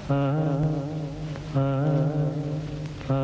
ആ ആ ആ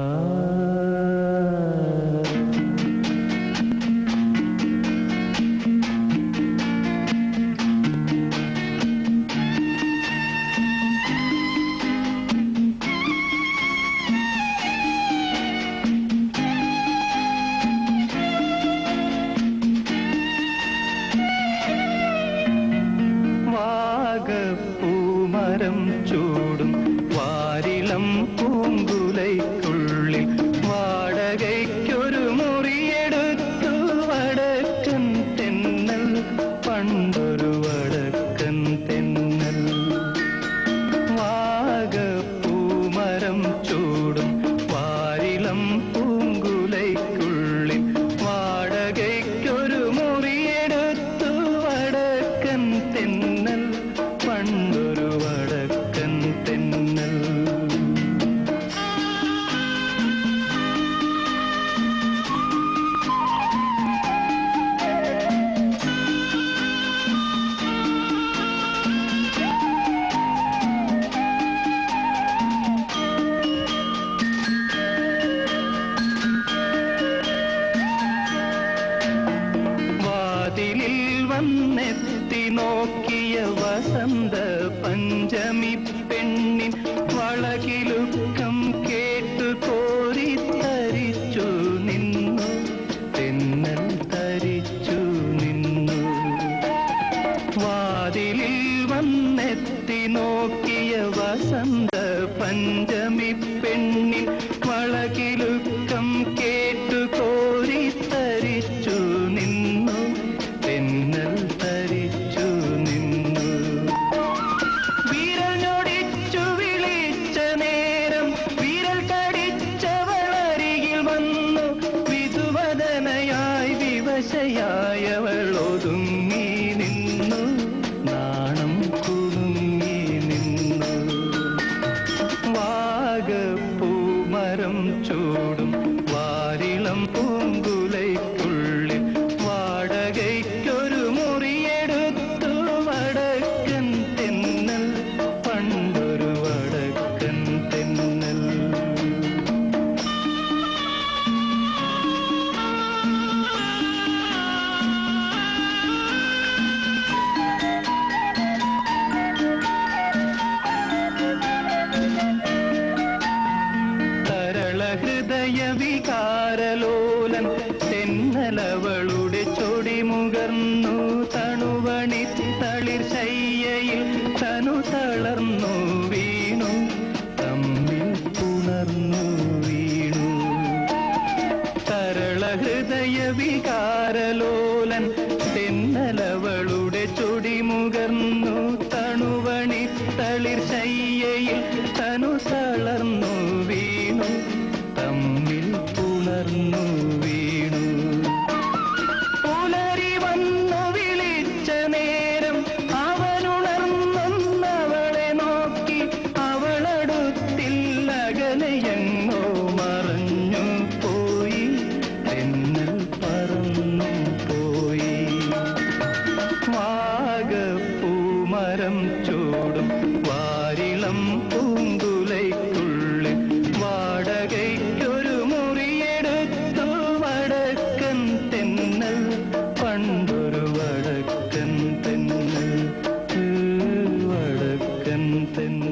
പൂമരം ചൂടും വാരിളം പൂങ്കുലയ്ക്കുള്ളിൽ വാടകയ്ക്കൊരു മുറിയെടുത്തു വടക്കൻ തെന്നൽ പണ്ടൊരു വടക്കൻ തെന്നൽ പൂമരം ചൂടും വാരിളം പൂങ്കുലയ്ക്കുള്ളിൽ വാടകയ്ക്കൊരു മുറിയെടുത്തു വടക്കൻ തെന്നൽ പണ്ടൊരു വടക്കൻ തെന്നൽ വാതിലിൽ വന്നെത്തി നോക്കിയ വസന്ത പഞ്ചമി പെണ്ണിൻ വളകിലുക്കം കേട്ടു കോരിത്തരിച്ചു നിന്നു തെന്നൽ തരിച്ചു നിന്നു വാതിലിൽ വന്നെത്തി നോക്കിയ വസന്ത പഞ്ചമി പെണ്ണിൻ വളകിലുക്കം കേട്ടു കോരിത്തരിച്ചു നിന്നു തെന്നൽ തരിച്ചു നിന്നു വിരൽ ഞൊടിച്ചു വിളിച്ച നേരം വിരൽ കടിച്ചവളരികിൽ വന്നു വിധുവദനയായി വിവശയായവൾ ഒതുങ്ങി നിന്നു നാണം കുടുങ്ങി നിന്നു പൂമരം ചൂടും വാരിളം പൂങ്കുലയ്ക്കുള്ളിൽ വാടകയ്ക്കൊരു മുറിയെടുത്തു വടക്കൻ തെന്നൽ പണ്ടൊരു വടക്കൻ തെന്നൽ ഹൃദയ വികാരലോലൻ തെന്നലവളുടെ ചൊടിമുകർന്നു തണുവണി തളിർ ശയ്യയിൽ തനു തളർന്നു വീണു തമ്മിൽ പുണർന്നു വീണു തരള ഹൃദയ വികാരലോലൻ തെന്നലവളുടെ ചൊടിമുകർന്നു തണുവണി തളിർ ശയ്യയിൽ തനു തളർന്നു വീണു തമ്മിൽ പുണർന്നു വീണു പുലരി വന്നു വിളിച്ച നേരം അവനുണർന്നവളെ നോക്കി അവളടുത്തില്ലകലയെങ്ങോ മറഞ്ഞു പോയി തെന്നൽ പറന്നു പോയി പൂമരം ചൂടും വാരിളം പൂങ്കുലയ്ക്കുള്ളിൽ വാടകയ്ക്കൊരു മുറിയെടുത്തു വടക്കൻ തെന്നൽ പണ്ടൊരു വടക്കൻ തെന്നൽ വടക്കൻ തെന്നൽ